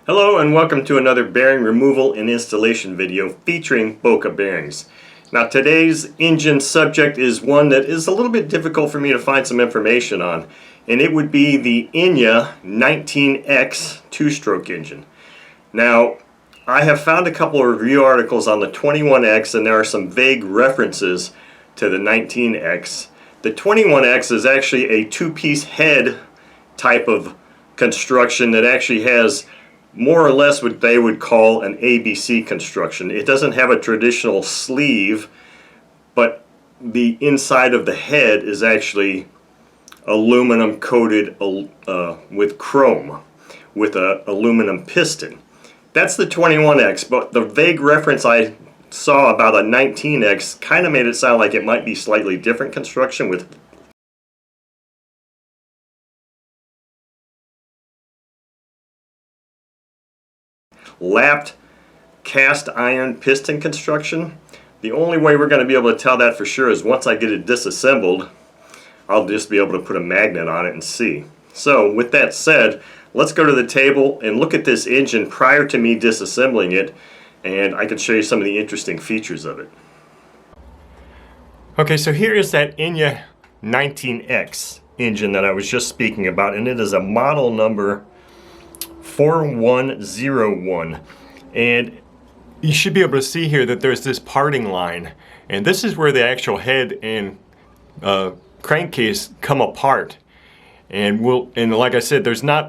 Hello and welcome to another bearing removal and installation video featuring Boca bearings. Now today's engine subject is one that is a little bit difficult for me to find some information on, and it would be the Enya 19X two-stroke engine. Now I have found a couple of review articles on the 21X and there are some vague references to the 19X. The 21X is actually a two-piece head type of construction that actually has more or less what they would call an ABC construction. It doesn't have a traditional sleeve, but the inside of the head is actually aluminum coated with chrome with an aluminum piston. That's the 21X, but the vague reference I saw about a 19X kind of made it sound like it might be slightly different construction with lapped cast iron piston construction. The only way we're going to be able to tell that for sure is once I get it disassembled. I'll just be able to put a magnet on it and see. So with that said, let's go to the table and look at this engine prior to me disassembling it, and I can show you some of the interesting features of it. Okay, so here is that Enya 19X engine that I was just speaking about, and it is a model number 4101, and you should be able to see here that there's this parting line, and this is where the actual head and crankcase come apart. And like I said,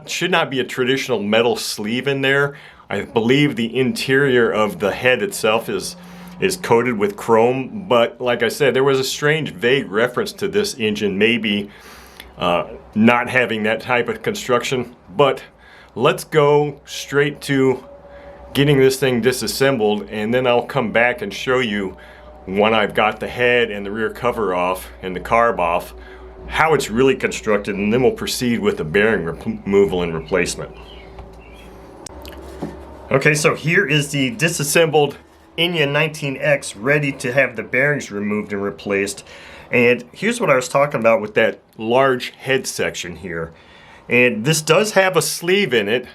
should not be a traditional metal sleeve in there. I believe the interior of the head itself is coated with chrome, but like I said, there was a strange vague reference to this engine maybe not having that type of construction. But let's go straight to getting this thing disassembled, and then I'll come back and show you when I've got the head and the rear cover off and the carb off, how it's really constructed, and then we'll proceed with the bearing removal and replacement. Okay, so here is the disassembled Enya 19X ready to have the bearings removed and replaced. And here's what I was talking about with that large head section here. And this does have a sleeve in it,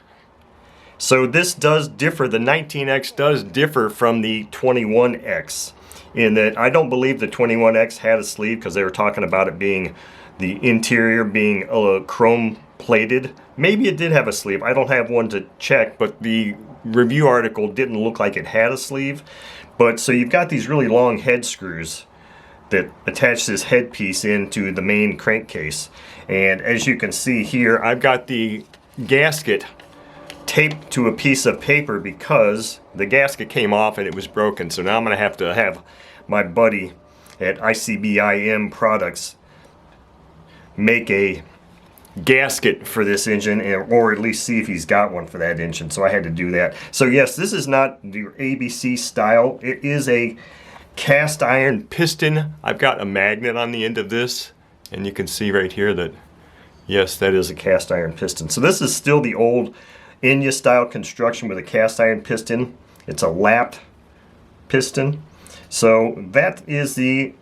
so this does differ. The 19X does differ from the 21X in that I don't believe the 21X had a sleeve, because they were talking about it being the interior being chrome plated. Maybe it did have a sleeve. I don't have one to check, but the review article didn't look like it had a sleeve. But so you've got these really long head screws that attach this headpiece into the main crankcase. And as you can see here, I've got the gasket taped to a piece of paper because the gasket came off and it was broken. So now I'm going to have my buddy at ICBIM Products make a gasket for this engine, or at least see if he's got one for that engine. So I had to do that. So yes, this is not the ABC style. It is a cast iron piston. I've got a magnet on the end of this, and you can see right here that yes, that is a cast iron piston. So this is still the old Enya style construction with a cast iron piston. It's a lapped piston. So that is the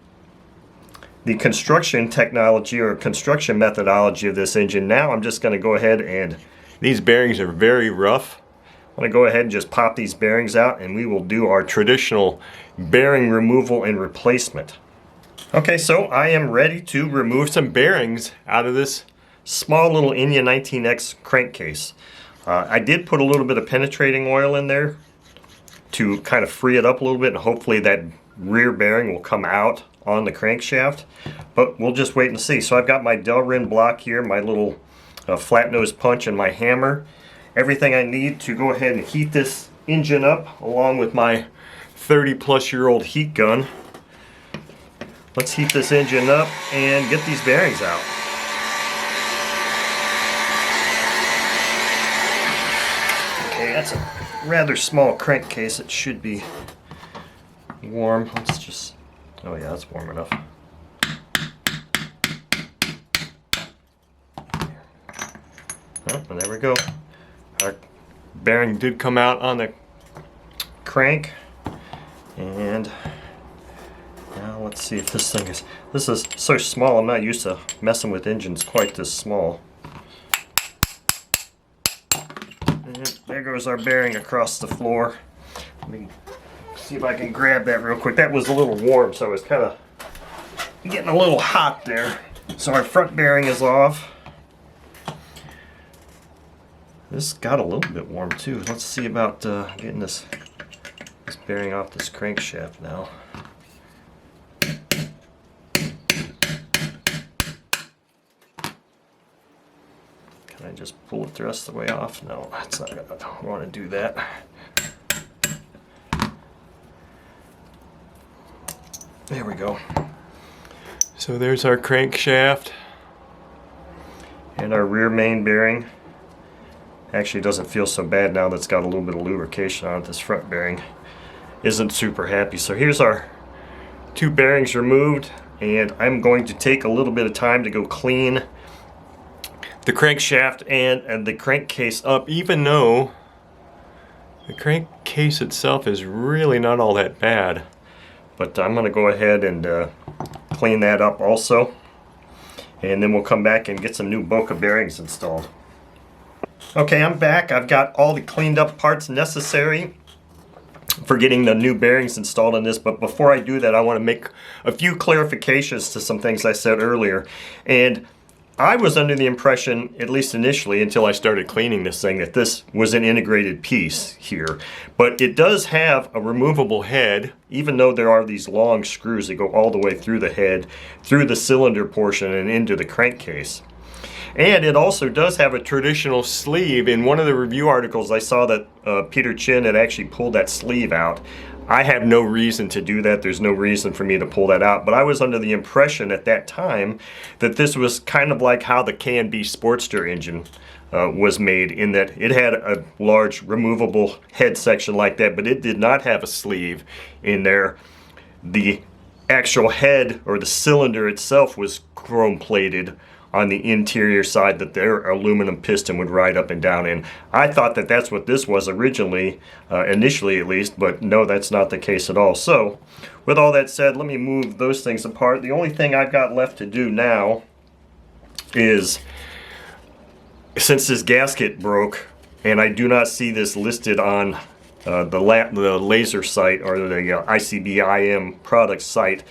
construction technology or construction methodology of this engine. Now I'm just going to go ahead, and these bearings are very rough. I'm going to go ahead and just pop these bearings out, and we will do our traditional bearing removal and replacement. Okay, so I am ready to remove some bearings out of this small little Enya 19X crankcase. I did put a little bit of penetrating oil in there to kind of free it up a little bit, and hopefully that rear bearing will come out on the crankshaft, but we'll just wait and see. So I've got my Delrin block here, my little flat nose punch, and my hammer. Everything I need to go ahead and heat this engine up, along with my 30-plus-year-old heat gun. Let's heat this engine up and get these bearings out. Okay, that's a rather small crankcase. It should be warm. Let's just... oh yeah, that's warm enough. Oh, and there we go. Our bearing did come out on the crank. And now let's see if this thing is... this is so small. I'm not used to messing with engines quite this small. And there goes our bearing across the floor. Let me see if I can grab that real quick. That was a little warm, so it's kind of getting a little hot there. So our front bearing is off. This got a little bit warm too. Let's see about getting this bearing off this crankshaft now. Can I just pull it the rest of the way off? No, that's not good. I don't want to do that. There we go. So there's our crankshaft and our rear main bearing. Actually doesn't feel so bad now that it's got a little bit of lubrication on it. This front bearing isn't super happy. So here's our two bearings removed, and I'm going to take a little bit of time to go clean the crankshaft and the crankcase up, even though the crankcase itself is really not all that bad. But I'm going to go ahead and clean that up also, and then we'll come back and get some new Boca bearings installed. Okay, I'm back. I've got all the cleaned up parts necessary for getting the new bearings installed in this, but before I do that, I want to make a few clarifications to some things I said earlier. And I was under the impression, at least initially until I started cleaning this thing, that this was an integrated piece here. But it does have a removable head, even though there are these long screws that go all the way through the head, through the cylinder portion and into the crankcase. And it also does have a traditional sleeve. In one of the review articles I saw that Peter Chin had actually pulled that sleeve out. I have no reason to do that. There's no reason for me to pull that out. But I was under the impression at that time that this was kind of like how the K&B Sportster engine was made, in that it had a large removable head section like that, but it did not have a sleeve in there. The actual head, or the cylinder itself, was chrome plated on the interior side that their aluminum piston would ride up and down in. I thought that that's what this was originally, initially at least, but no, that's not the case at all. So, with all that said, let me move those things apart. The only thing I've got left to do now is, since this gasket broke, and I do not see this listed on the laser site or the ICBIM product site,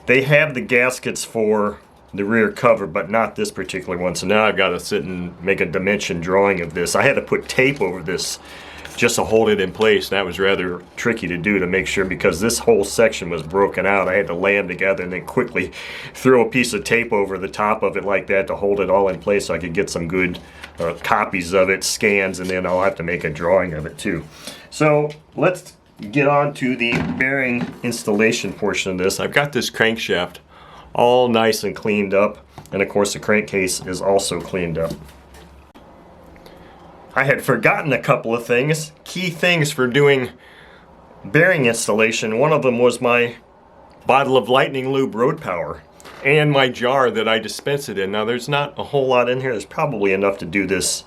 they have the gaskets for the rear cover, but not this particular one. So now I've got to sit and make a dimension drawing of this. I had to put tape over this just to hold it in place. That was rather tricky to do, to make sure, because this whole section was broken out. I had to lay them together and then quickly throw a piece of tape over the top of it like that to hold it all in place so I could get some good copies of it, scans, and then I'll have to make a drawing of it too. So let's get on to the bearing installation portion of this. I've got this crankshaft all nice and cleaned up, and of course the crankcase is also cleaned up. I had forgotten a couple of things, key things for doing bearing installation. One of them was my bottle of Lightning Lube Road Power and my jar that I dispense it in. Now there's not a whole lot in here. There's probably enough to do this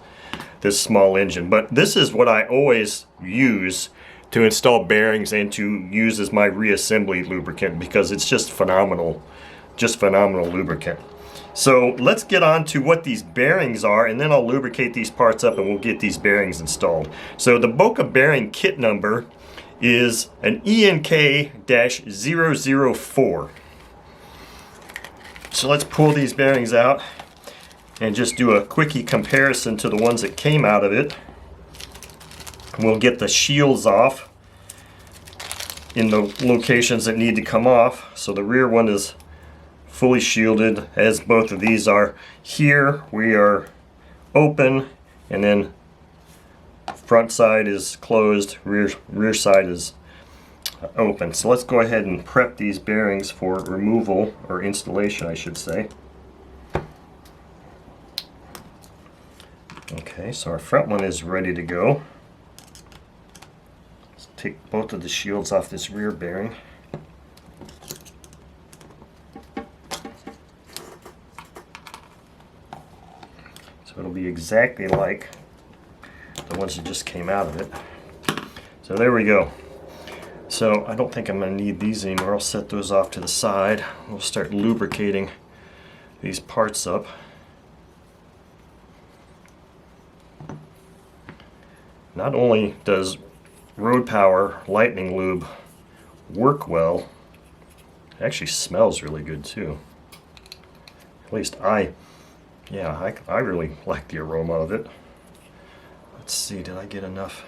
small engine, but this is what I always use to install bearings and to use as my reassembly lubricant, because it's just phenomenal lubricant. So let's get on to what these bearings are, and then I'll lubricate these parts up and we'll get these bearings installed. So the Boca bearing kit number is an ENK-004. So let's pull these bearings out and just do a quickie comparison to the ones that came out of it. We'll get the shields off in the locations that need to come off. So the rear one is fully shielded, as both of these are. Here we are open, and then front side is closed, rear side is open. So let's go ahead and prep these bearings for removal, or installation I should say. Okay, so our front one is ready to go. Let's take both of the shields off this rear bearing. So it'll be exactly like the ones that just came out of it. So there we go. So I don't think I'm going to need these anymore. I'll set those off to the side. We'll start lubricating these parts up. Not only does Road Power Lightning Lube work well, it actually smells really good too. At least I really like the aroma of it. Let's see, did I get enough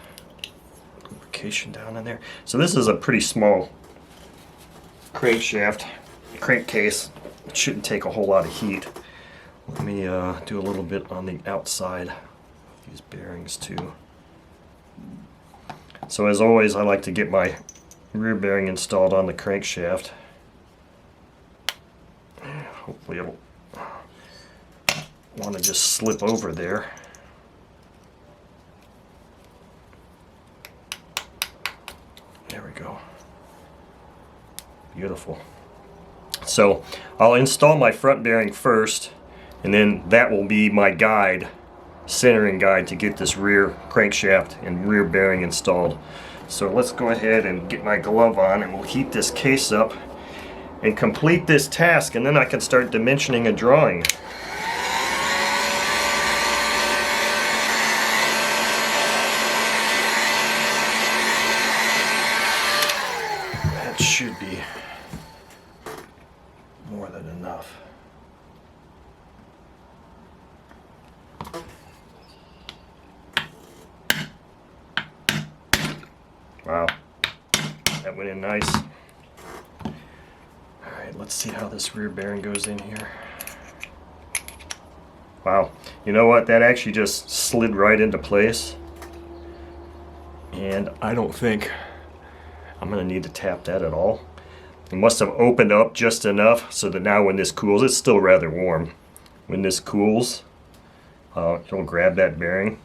lubrication down in there? So this is a pretty small crankshaft, crankcase. It shouldn't take a whole lot of heat. Let me do a little bit on the outside of these bearings too. So as always, I like to get my rear bearing installed on the crankshaft. Hopefully it'll want to just slip over there. There we go. Beautiful. So I'll install my front bearing first, and then that will be my guide, centering guide, to get this rear crankshaft and rear bearing installed. So let's go ahead and get my glove on, and we'll heat this case up and complete this task, and then I can start dimensioning and drawing. That should be more than enough. Wow, that went in nice. Alright, let's see how this rear bearing goes in here. Wow, you know what? That actually just slid right into place. And I don't think I'm going to need to tap that at all. It must have opened up just enough so that now when this cools, it's still rather warm. When this cools, it'll grab that bearing.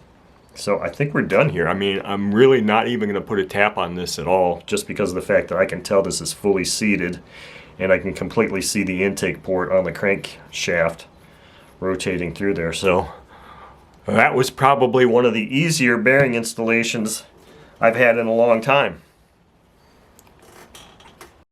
So I think we're done here. I mean, I'm really not even going to put a tap on this at all, just because of the fact that I can tell this is fully seated, and I can completely see the intake port on the crankshaft rotating through there. So that was probably one of the easier bearing installations I've had in a long time.